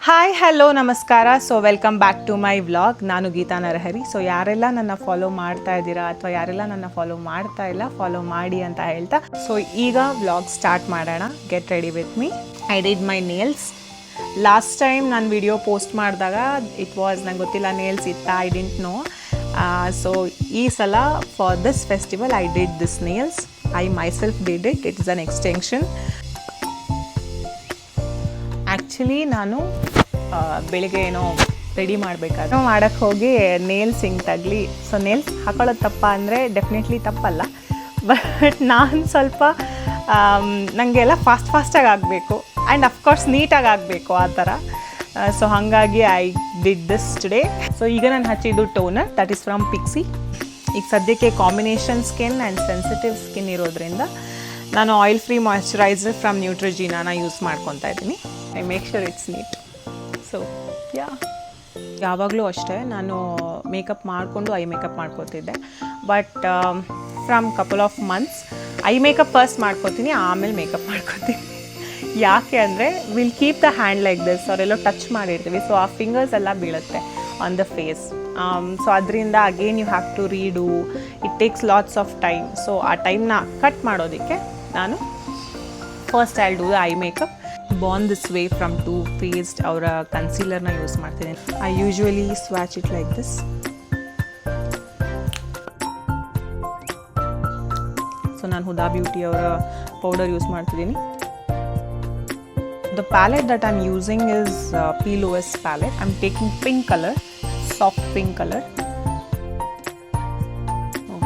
Hi hello ನಮಸ್ಕಾರ. So welcome back to my vlog. ನಾನು Geetha Narahari. So ಯಾರೆಲ್ಲ ನನ್ನ ಫಾಲೋ ಮಾಡ್ತಾ ಇದ್ದೀರಾ ಅಥವಾ ಯಾರೆಲ್ಲ ನನ್ನ ಫಾಲೋ ಮಾಡ್ತಾ ಇಲ್ಲ, ಫಾಲೋ ಮಾಡಿ ಅಂತ ಹೇಳ್ತಾ ಸೊ ಈಗ ವ್ಲಾಗ್ ಸ್ಟಾರ್ಟ್ ಮಾಡೋಣ. Get ready with me. I did my nails. Last time ನಾನು ವಿಡಿಯೋ ಪೋಸ್ಟ್ ಮಾಡಿದಾಗ ಇಟ್ ವಾಸ್ ನಂಗೆ ಗೊತ್ತಿಲ್ಲ ನೇಲ್ಸ್ ಇತ್ತಾ, ಐ ಡಿಂಟ್ ನೋ. ಸೊ ಈ ಸಲ for this festival I did this nails. I myself did it. It is an extension. Actually ನಾನು ಬೆಳಿಗ್ಗೆ ಏನೋ ರೆಡಿ ಮಾಡಬೇಕಾದ್ರೆ ಮಾಡೋಕ್ಕೆ ಹೋಗಿ ನೇಲ್ಸ್ ಹಿಂಗೆ ತಗಲಿ. ಸೊ ನೇಲ್ಸ್ ಹಾಕೊಳ್ಳೋದು ತಪ್ಪ ಅಂದರೆ ಡೆಫಿನೆಟ್ಲಿ ತಪ್ಪಲ್ಲ, ಬಟ್ ನಾನು ಸ್ವಲ್ಪ ನನಗೆಲ್ಲ ಫಾಸ್ಟಾಗಿ ಆಗಬೇಕು ಆ್ಯಂಡ್ ಅಫ್ಕೋರ್ಸ್ ನೀಟಾಗಿ ಆಗಬೇಕು ಆ ಥರ. ಸೊ ಹಾಗಾಗಿ I did this today. So ಈಗ ನಾನು ಹಚ್ಚಿದ್ದು toner, that is from Pixi. ಈಗ ಸದ್ಯಕ್ಕೆ combination skin and sensitive skin ಇರೋದ್ರಿಂದ ನಾನು ಆಯಿಲ್ ಫ್ರೀ ಮಾಯ್ಶ್ಚರೈಸರ್ ಫ್ರಮ್ ನ್ಯೂಟ್ರಿಜಿನಾನ ಯೂಸ್ ಮಾಡ್ಕೊತಾ ಇದ್ದೀನಿ. I make sure it's neat. So ಯಾವಾಗಲೂ ಅಷ್ಟೇ ನಾನು ಮೇಕಪ್ ಮಾಡಿಕೊಂಡು ಐ ಮೇಕಪ್ ಮಾಡ್ಕೋತಿದ್ದೆ. But from couple of months eye makeup first ಮಾಡ್ಕೋತೀನಿ, ಆಮೇಲೆ ಮೇಕಪ್ ಮಾಡ್ಕೋತೀನಿ. ಯಾಕೆ ಅಂದರೆ will keep the hand like this, ಅವರೆಲ್ಲೋ ಟಚ್ ಮಾಡಿರ್ತೀವಿ, ಸೊ ಆ ಫಿಂಗರ್ಸ್ ಎಲ್ಲ ಬೀಳುತ್ತೆ ಆನ್ ದ ಫೇಸ್. ಸೊ ಅದರಿಂದ again you have to redo, it takes lots of time. So ಆ ಟೈಮ್ನ ಕಟ್ ಮಾಡೋದಕ್ಕೆ ನಾನು first I will do the eye makeup. Born This Way from Too Faced ಅವರ ಕನ್ಸೀಲರ್ನ ಯೂಸ್ ಮಾಡ್ತೀನಿ. I usually swatch it like this. So ನಾನು Huda Beauty ಅವರ powder use ಮಾಡ್ತಿದ್ದೀನಿ. The palette that I'm using is PLOS palette. I'm taking pink color, soft pink color. Oh,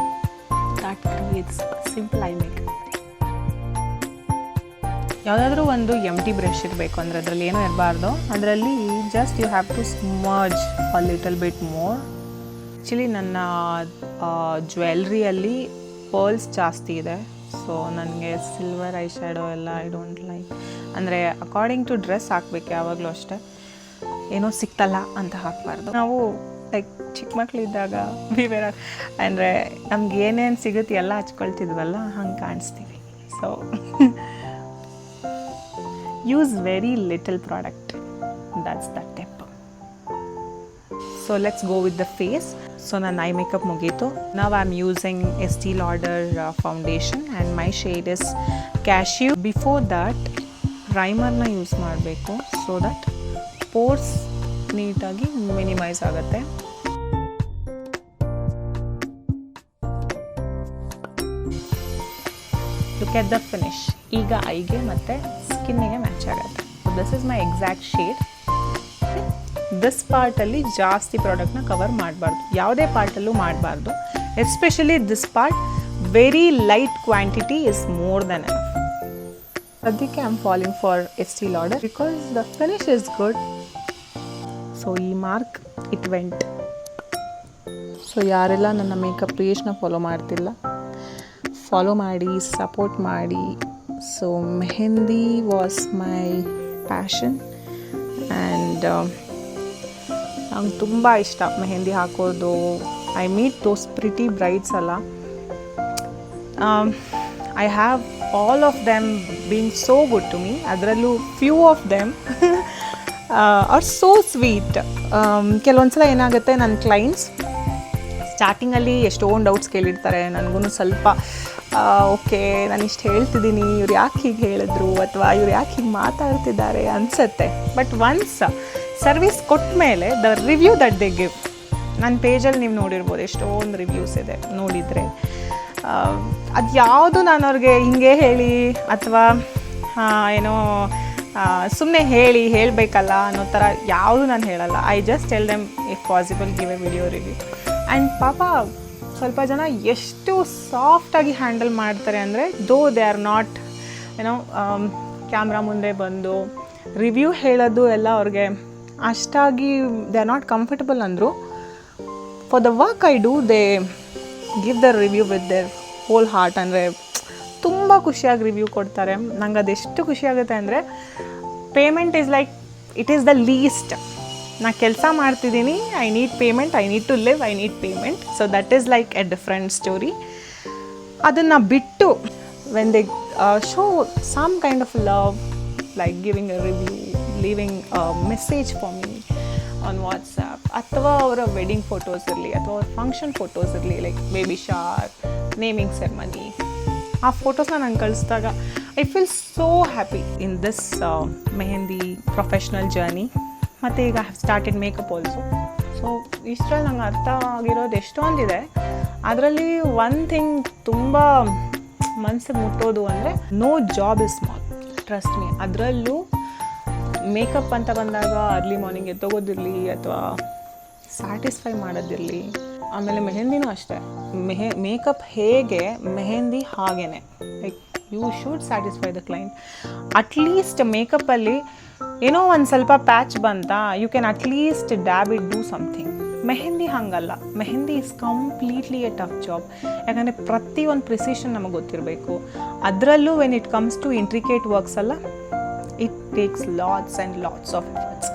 that creates simple eye makeup. ಯಾವುದಾದ್ರೂ ಒಂದು ಎಂಟಿ brush ಇರಬೇಕು ಅಂದರೆ ಅದರಲ್ಲಿ ಏನೂ ಇರಬಾರ್ದು. ಅದರಲ್ಲಿ just you have to smudge a little bit more. Actually ನನ್ನ ಜ್ಯುವೆಲ್ರಿಯಲ್ಲಿ ಪರ್ಲ್ಸ್ ಜಾಸ್ತಿ ಇದೆ. ಸೊ ನನಗೆ ಸಿಲ್ವರ್ ಐ ಶ್ಯಾಡೋ ಎಲ್ಲ ಐ ಡೋಂಟ್ ಲೈಕ್. ಅಂದರೆ ಅಕಾರ್ಡಿಂಗ್ ಟು ಡ್ರೆಸ್ ಹಾಕಬೇಕು ಯಾವಾಗಲೂ ಅಷ್ಟೇ, ಏನೋ ಸಿಕ್ತಲ್ಲ ಅಂತ ಹಾಕಬಾರ್ದು. ನಾವು ಲೈಕ್ ಚಿಕ್ಕ ಮಕ್ಕಳಿದ್ದಾಗ ವಿವೇರ ಅಂದರೆ ನಮ್ಗೆ ಏನೇನು ಸಿಗುತ್ತೆ ಎಲ್ಲ ಹಚ್ಕೊಳ್ತಿದ್ವಲ್ಲ, ಹಂಗೆ ಕಾಣಿಸ್ತೀವಿ. So use very little product, that's the tip. So let's go with the face. So ನನ್ನ ಐ ಮೇಕಪ್ ಮುಗೀತು. ನಾವು I am using Estee Lauder foundation and my shade is cashew. Before that ಪ್ರೈಮರ್ನ ಯೂಸ್ ಮಾಡಬೇಕು, so that pores ನೀಟಾಗಿ minimise ಆಗುತ್ತೆ. Look at the finish. ಈಗ ಐಗೆ ಮತ್ತು ಸ್ಕಿನ್ನಿಗೆ ಮ್ಯಾಚ್ ಆಗುತ್ತೆ. So this is my exact shade. This ಪಾರ್ಟಲ್ಲಿ ಜಾಸ್ತಿ ಪ್ರಾಡಕ್ಟ್ನ ಕವರ್ ಮಾಡಬಾರ್ದು, ಯಾವುದೇ ಪಾರ್ಟಲ್ಲೂ ಮಾಡಬಾರ್ದು. Especially this part, very light quantity is more than enough. ಅದಕ್ಕೆ I am following for Estee Lauder because the finish is good. So ಈ mark it went. So ಯಾರೆಲ್ಲ ನನ್ನ ಮೇಕಪ್ ಪೇಜ್ನ ಫಾಲೋ ಮಾಡ್ತಿಲ್ಲ, ಫಾಲೋ ಮಾಡಿ, ಸಪೋರ್ಟ್ ಮಾಡಿ. So mehndi was my passion and ನಂಗೆ ತುಂಬ ಇಷ್ಟ ಮೆಹಂದಿ ಹಾಕೋದು. I meet those pretty brides ಅಲ್ಲ. I have all of them been so good to me. ಅದರಲ್ಲೂ few of them are so sweet. ಕೆಲವೊಂದು ಸಲ ಏನಾಗುತ್ತೆ, ನನ್ನ ಕ್ಲೈಂಟ್ಸ್ ಸ್ಟಾರ್ಟಿಂಗಲ್ಲಿ ಎಷ್ಟೊಂದು ಡೌಟ್ಸ್ ಕೇಳಿರ್ತಾರೆ. ನನಗೂ ಸ್ವಲ್ಪ ಓಕೆ ನಾನು ಇಷ್ಟು ಹೇಳ್ತಿದ್ದೀನಿ, ಇವ್ರು ಯಾಕೆ ಹೀಗೆ ಹೇಳಿದ್ರು ಅಥವಾ ಇವ್ರು ಯಾಕೆ ಹೀಗೆ ಮಾತಾಡ್ತಿದ್ದಾರೆ ಅನಿಸುತ್ತೆ. ಬಟ್ ಒನ್ಸ್ ಸರ್ವಿಸ್ ಕೊಟ್ಟ ಮೇಲೆ the review that they give, ನನ್ನ ಪೇಜಲ್ಲಿ ನೀವು ನೋಡಿರ್ಬೋದು ಎಷ್ಟೊಂದು ರಿವ್ಯೂಸ್ ಇದೆ, ನೋಡಿದರೆ ಅದು ಯಾವುದು ನಾನು ಅವ್ರಿಗೆ ಹಿಂಗೆ ಹೇಳಿ ಅಥವಾ ಏನೋ ಸುಮ್ಮನೆ ಹೇಳಬೇಕಲ್ಲ ಅನ್ನೋ ಥರ ಯಾವುದು ನಾನು ಹೇಳಲ್ಲ. I just tell them if possible give a video review. And ಪಾಪ ಸ್ವಲ್ಪ ಜನ ಎಷ್ಟು ಸಾಫ್ಟಾಗಿ ಹ್ಯಾಂಡಲ್ ಮಾಡ್ತಾರೆ ಅಂದರೆ, ದೋ ದೇ ಆರ್ ನಾಟ್ ಏನೋ ಕ್ಯಾಮ್ರಾ ಮುಂದೆ ಬಂದು ರಿವ್ಯೂ ಹೇಳೋದು ಎಲ್ಲ ಅವ್ರಿಗೆ ಅಷ್ಟಾಗಿ ದೇ ಆರ್ ನಾಟ್ ಕಂಫರ್ಟಬಲ್ ಅಂದರು. For the work I do they give the review with their whole heart. ಅಂದರೆ ತುಂಬ ಖುಷಿಯಾಗಿ ರಿವ್ಯೂ ಕೊಡ್ತಾರೆ. ನಂಗೆ ಅದೆಷ್ಟು ಖುಷಿಯಾಗುತ್ತೆ ಅಂದರೆ, payment is like it is the list. ನಾ ಕೆಲಸ ಮಾಡ್ತಿದ್ದೀನಿ, I need payment, I need to live, I need payment. So that is like a different story. ಅದನ್ನು ಬಿಟ್ಟು when they show some kind of love, like giving a review, leaving message for me on WhatsApp, ಅಥವಾ ಅವರ wedding photos ಇರಲಿ ಅಥವಾ ಅವ್ರ function photos ಇರಲಿ, like baby shower, naming ceremony, ಆ ಫೋಟೋಸ್ನ ನಂಗೆ ಕಳಿಸಿದಾಗ I feel so happy in this mehndi professional journey. ಮತ್ತು ಈಗ have started makeup also. So ಇಷ್ಟರಲ್ಲಿ ನಂಗೆ ಅರ್ಥ ಆಗಿರೋದು ಎಷ್ಟೊಂದಿದೆ. ಅದರಲ್ಲಿ ಒನ್ ಥಿಂಗ್ ತುಂಬ ಮನಸ್ಸಿಗೆ ಮುಟ್ಟೋದು ಅಂದರೆ no job is small, trust me. ಅದರಲ್ಲೂ ಮೇಕಪ್ ಅಂತ ಬಂದಾಗ ಅರ್ಲಿ ಮಾರ್ನಿಂಗ್ ಎದ್ದೋಗೋದಿರಲಿ ಅಥವಾ ಸ್ಯಾಟಿಸ್ಫೈ ಮಾಡೋದಿರಲಿ, ಆಮೇಲೆ ಮೆಹಂದಿನೂ ಅಷ್ಟೇ. ಮೇಕಪ್ ಹೇಗೆ ಮೆಹಂದಿ ಹಾಗೇ, like you should satisfy the client. At least ಮೇಕಪ್ಪಲ್ಲಿ ಏನೋ ಒಂದು ಸ್ವಲ್ಪ ಪ್ಯಾಚ್ ಬಂತಾ, you can at least dab it, do something. Mehndi ಹಾಗಲ್ಲ. Mehndi is completely a tough job. ಯಾಕಂದರೆ ಪ್ರತಿಯೊಂದು ಪ್ರಿಸಿಷನ್ ನಮಗೆ ಗೊತ್ತಿರಬೇಕು. ಅದರಲ್ಲೂ when it comes to intricate works ಅಲ್ಲ, it takes lots and lots of efforts.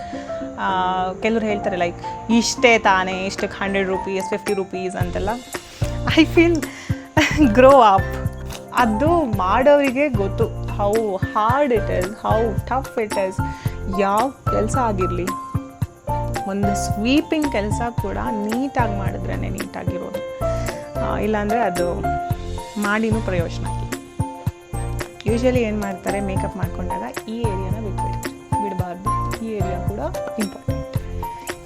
ಕೆಲವ್ರು ಹೇಳ್ತಾರೆ ಲೈಕ್ ಇಷ್ಟೇ ತಾನೇ, ಇಷ್ಟಕ್ಕೆ 100 ರೂಪೀಸ್ 50 ರೂಪೀಸ್ ಅಂತೆಲ್ಲ. I feel grow up. ಅದು ಮಾಡೋರಿಗೆ ಗೊತ್ತು how hard it is, how tough it is. ಯಾವ ಕೆಲಸ ಆಗಿರಲಿ, ಒಂದು ಸ್ವೀಪಿಂಗ್ ಕೆಲಸ ಕೂಡ ನೀಟಾಗಿ ಮಾಡಿದ್ರೇ ನೀಟಾಗಿರೋದು. ಇಲ್ಲಾಂದರೆ ಅದು ಮಾಡಿನೂ ಪ್ರಯೋಜನ ಇಲ್ಲ. ಯೂಶ್ವಲಿ ಏನು ಮಾಡ್ತಾರೆ, ಮೇಕಪ್ ಮಾಡ್ಕೊಂಡಾಗ ಈ ಏರಿಯಾನ ಬಿಡಬಾರ್ದು, ಈ ಏರಿಯಾ ಕೂಡ ಇಂಪಾರ್ಟೆಂಟ್,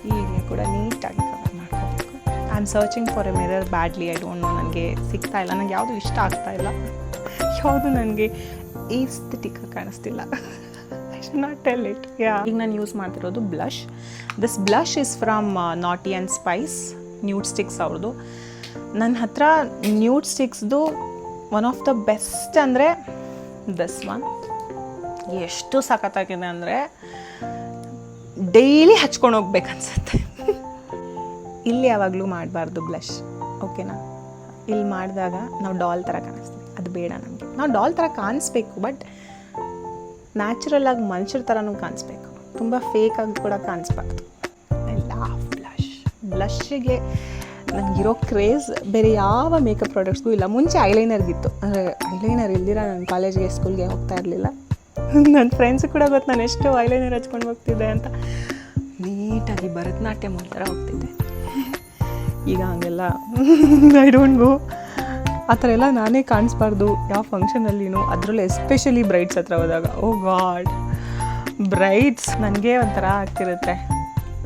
ಈ ಏರಿಯಾ ಕೂಡ ನೀಟಾಗಿ ಕವರ್ ಮಾಡ್ಕೋಬೇಕು. I am searching for A mirror badly. I don't know, ನನಗೆ ಸಿಗ್ತಾ ಇಲ್ಲ. ನನಗೆ ಯಾವುದು ಇಷ್ಟ ಆಗ್ತಾ ಇಲ್ಲ, ಯಾವುದು ನನಗೆ ಏಸ್ಥೆಟಿಕ್ಕಾಗಿ ಕಾಣಿಸ್ತಿಲ್ಲ. I should not tell it. ಈಗ ನಾನು ಯೂಸ್ ಮಾಡ್ತಿರೋದು blush. This blush is from Naughty and Spice, Nudestix ಅವ್ರದ್ದು. ನನ್ನ ಹತ್ರ ನ್ಯೂಡ್ ಸ್ಟಿಕ್ಸ್ದು ಒನ್ ಆಫ್ ದ ಬೆಸ್ಟ್ ಅಂದರೆ ದಿಸ್ ಒನ್. ಎಷ್ಟು ಸಖತ್ತಾಗಿದೆ ಅಂದರೆ ಡೈಲಿ ಹಚ್ಕೊಂಡು ಹೋಗ್ಬೇಕು ಅನ್ಸುತ್ತೆ. ಇಲ್ಲಿ ಯಾವಾಗಲೂ ಮಾಡಬಾರ್ದು ಬ್ಲಷ್, ಓಕೆನಾ? ಇಲ್ಲಿ ಮಾಡಿದಾಗ ನಾವು ಡಾಲ್ ಥರ ಕಾಣಿಸ್ತೀವಿ, ಅದು ಬೇಡ ನಮಗೆ. ನಾವು ಡಾಲ್ ಥರ ಕಾಣಿಸ್ಬೇಕು, ಬಟ್ ನ್ಯಾಚುರಲಾಗಿ ಮನುಷ್ಯರ ಥರನೂ ಕಾಣಿಸ್ಬೇಕು, ತುಂಬ ಫೇಕಾಗಿ ಕೂಡ ಕಾಣಿಸ್ಬಾರ್ದು. I love blush. ಬ್ಲಷ್ಷಿಗೆ ನನಗಿರೋ ಕ್ರೇಜ್ ಬೇರೆ ಯಾವ ಮೇಕಪ್ ಪ್ರಾಡಕ್ಟ್ಸ್ಗೂ ಇಲ್ಲ. ಮುಂಚೆ ಐಲೈನರ್ಗಿತ್ತು, ಅಂದರೆ ಐಲೈನರ್ ಇಲ್ದಿರ ನಾನು ಕಾಲೇಜ್ಗೆ ಸ್ಕೂಲ್ಗೆ ಹೋಗ್ತಾ ಇರಲಿಲ್ಲ. ನನ್ನ ಫ್ರೆಂಡ್ಸ್ ಕೂಡ ಗೊತ್ತು ನಾನು ಎಷ್ಟು ಐಲೈನರ್ ಹಚ್ಕೊಂಡು ಹೋಗ್ತಿದ್ದೆ ಅಂತ. ನೀಟಾಗಿ ಭರತನಾಟ್ಯಂ ಥರ ಹೋಗ್ತಿದ್ದೆ. ಈಗ ಹಂಗೆಲ್ಲ ಐ ಡೋಂಟ್ ಗೋ. ಆ ಥರ ಎಲ್ಲ ನಾನೇ ಕಾಣಿಸ್ಬಾರ್ದು ಯಾವ ಫಂಕ್ಷನಲ್ಲಿನೂ, ಅದರಲ್ಲೂ ಎಸ್ಪೆಷಲಿ ಬ್ರೈಡ್ಸ್ ಹತ್ರ ಹೋದಾಗ. ಓ ಗಾಡ್, ಬ್ರೈಡ್ಸ್ ನನಗೆ ಒಂಥರ ಆಗ್ತಿರುತ್ತೆ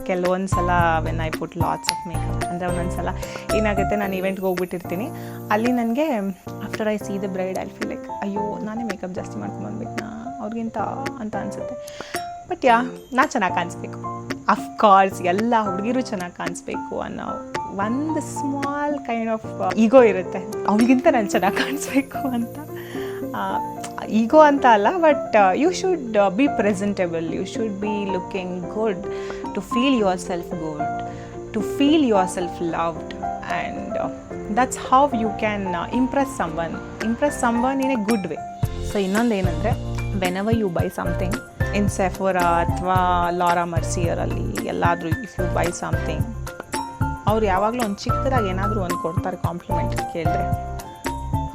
ಕೆಲವೊಂದು ಸಲ when I put lots of makeup. ಅಂದರೆ ಒಂದೊಂದು ಸಲ ಏನಾಗುತ್ತೆ, ನಾನು ಇವೆಂಟ್ಗೆ ಹೋಗ್ಬಿಟ್ಟಿರ್ತೀನಿ, ಅಲ್ಲಿ ನನಗೆ after I C the bride I feel like ಅಯ್ಯೋ ನಾನೇ ಮೇಕಪ್ ಜಾಸ್ತಿ ಮಾಡ್ಕೊಂಡ್ಬಂದ್ಬಿಟ್ನಾ ಅವ್ರಿಗಿಂತ ಅಂತ ಅನಿಸುತ್ತೆ. ಬಟ್ ನಾ ಚೆನ್ನಾಗಿ ಕಾಣಿಸ್ಬೇಕು, ಅಫ್ಕೋರ್ಸ್ ಎಲ್ಲ ಹುಡುಗಿರು ಚೆನ್ನಾಗಿ ಕಾಣಿಸ್ಬೇಕು ಅನ್ನೋ ಒಂದು ಸ್ಮಾಲ್ ಕೈಂಡ್ ಆಫ್ ಈಗೋ ಇರುತ್ತೆ. ಅವ್ರಿಗಿಂತ ನಾನು ಚೆನ್ನಾಗಿ ಕಾಣಿಸ್ಬೇಕು ಅಂತ. ಈಗೋ ಅಂತ ಅಲ್ಲ, but you should be presentable, you should be looking good to feel yourself good, to feel yourself loved, and that's how you can impress someone in a good way. So ಇನ್ನೊಂದು ಏನಂದರೆ, whenever you buy something in Sephora ಅಥವಾ Laura ಮರ್ಸಿಯರಲ್ಲಿ ಎಲ್ಲಾದರೂ, if you buy something, ಅವ್ರು ಯಾವಾಗಲೂ ಒಂದು ಚಿಕ್ಕದಾಗಿ ಏನಾದರೂ ಒಂದು ಕೊಡ್ತಾರೆ ಕಾಂಪ್ಲಿಮೆಂಟ್ರಿ ಕೇಳಿದ್ರೆ.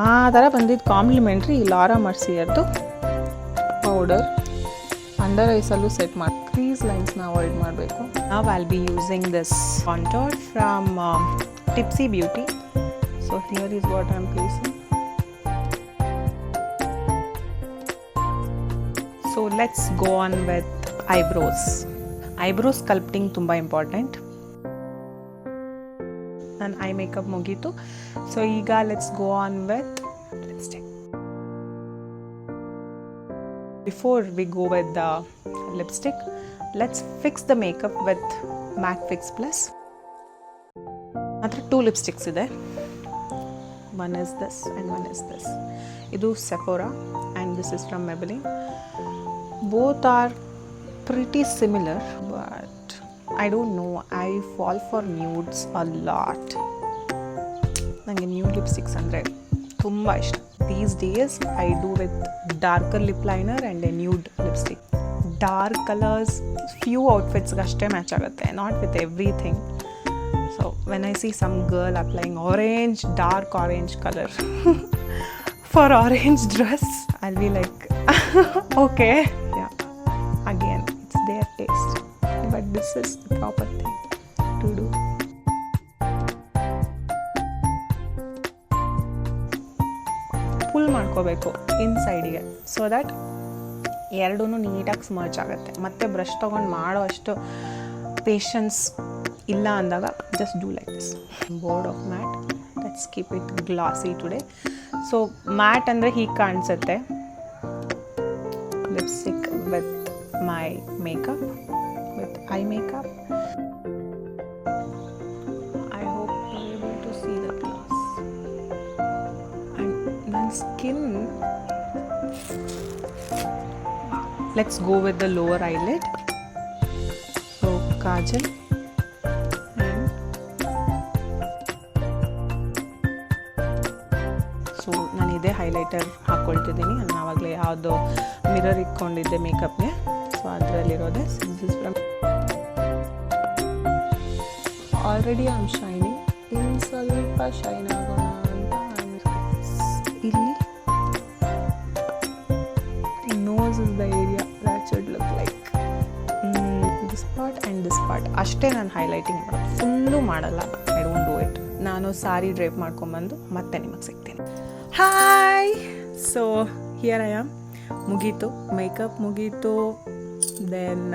ಆ ಥರ ಬಂದಿದ್ದು ಕಾಂಪ್ಲಿಮೆಂಟ್ರಿ ಈ ಲಾರಾ ಮರ್ಸಿಯರ್ದು ಪೌಡರ್. ಅಂಡರ್ ಐಸಲ್ಲೂ ಸೆಟ್ ಮಾಡಿ ಕ್ರೀಸ್ ಲೈನ್ಸ್ನ ಅವಾಯ್ಡ್ ಮಾಡಬೇಕು. ನಾವು I'll be using this contour from Tipsy Beauty. So here is what I am placing. So let's go on with eyebrows. Eyebrow sculpting ತುಂಬ ಇಂಪಾರ್ಟೆಂಟ್. ನನ್ನ eye makeup ಮುಗೀತು. So ಈಗ let's go on with lipstick. Before we go with the lipstick, let's fix the makeup with MAC fix plus. ಮಾತ್ರ 2 lipsticks ಇದೆ. One is this and one is this. ಇದು Sephora and this is from Maybelline. Both are pretty similar, but I don't know, I fall for nudes a lot. ನನಗೆ nude lipsticks ಅಂದರೆ ತುಂಬ ಇಷ್ಟ. These days I do with darker lip liner and a nude lipstick. Dark colors few outfits ಅಷ್ಟೇ match ಆಗುತ್ತೆ, not with everything. So when I see some girl applying orange, dark orange color for orange dress, I'll be like okay, yeah, again it's this is proper thing to do. Full ಮಾಡ್ಕೋಬೇಕು ಇನ್ಸೈಡಿಗೆ, so that ಎರಡೂ ನೀಟಾಗಿ ಸ್ಮರ್ಚ್ ಆಗುತ್ತೆ. ಮತ್ತು brush ತೊಗೊಂಡು ಮಾಡೋ ಅಷ್ಟು patience ಇಲ್ಲ ಅಂದಾಗ just do like this. Bored of matte, let's keep it glossy today. So matte ಅಂದರೆ ಹೀಗೆ ಕಾಣಿಸುತ್ತೆ. Lipstick with my makeup, with eye makeup. I hope you are able to see the gloss. And ನನ್ನ skin, let's go with the lower eyelid. So kajal and so ನಾನು ಇದೇ highlighter ಹಾಕ್ಕೊಳ್ತಿದ್ದೀನಿ. ನಾನು ಆವಾಗಲೇ ಯಾವುದೋ mirror ಇಟ್ಕೊಂಡಿದ್ದೆ ಮೇಕಪ್ಗೆ, ಸೊ ಅದರಲ್ಲಿರೋದೆ. Already I am shining. ಇನ್ನು ಸ್ವಲ್ಪ ಶೈನ್ ಆಗೋಣ ಅಂತ ಇಲ್ಲಿ nose is the area that should look like this part and this part. ಅಷ್ಟೇ ನಾನು ಹೈಲೈಟಿಂಗ್ ಮಾಡೋದು, ಫುಲ್ಲು ಮಾಡಲ್ಲ. I don't do it. ನಾನು ಸಾರಿ ಡ್ರೈಪ್ ಮಾಡ್ಕೊಂಬಂದು ಮತ್ತೆ ನಿಮಗೆ ಸಿಗ್ತೀನಿ. Hi, so here I am. ಮುಗೀತು ಮೇಕಪ್, ಮುಗೀತು. Then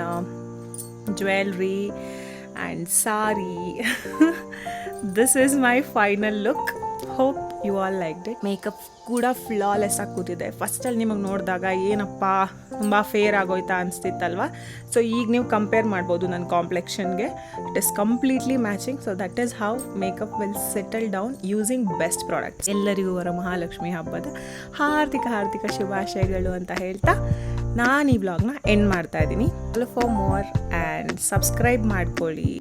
jewellery and sari. This is my final look. Hope you all liked it. Makeup ಕೂಡ ಫ್ಲಾಲೆಸ್ ಆಗಿ ಕೂತಿದೆ. ಫಸ್ಟಲ್ಲಿ ನಿಮಗೆ ನೋಡಿದಾಗ ಏನಪ್ಪ ತುಂಬ ಫೇರ್ ಆಗೋಯ್ತಾ ಅನಿಸ್ತಿತ್ತಲ್ವ. ಸೊ ಈಗ ನೀವು ಕಂಪೇರ್ ಮಾಡ್ಬೋದು ನನ್ನ ಕಾಂಪ್ಲೆಕ್ಷನ್ಗೆ. It is completely matching. So that is how makeup will settle down using best products. ಎಲ್ಲರಿಗೂ ವರಮಹಾಲಕ್ಷ್ಮಿ ಹಬ್ಬದ ಹಾರ್ದಿಕ ಶುಭಾಶಯಗಳು ಅಂತ ಹೇಳ್ತಾ ನಾನು ಈ ವ್ಲಾಗ್ನ ಎಂಡ್ ಮಾಡ್ತಾ ಇದ್ದೀನಿ. ಫಾರ್ ಮೋರ್ ಆ್ಯಂಡ್ ಸಬ್ಸ್ಕ್ರೈಬ್ ಮಾಡ್ಕೊಳ್ಳಿ.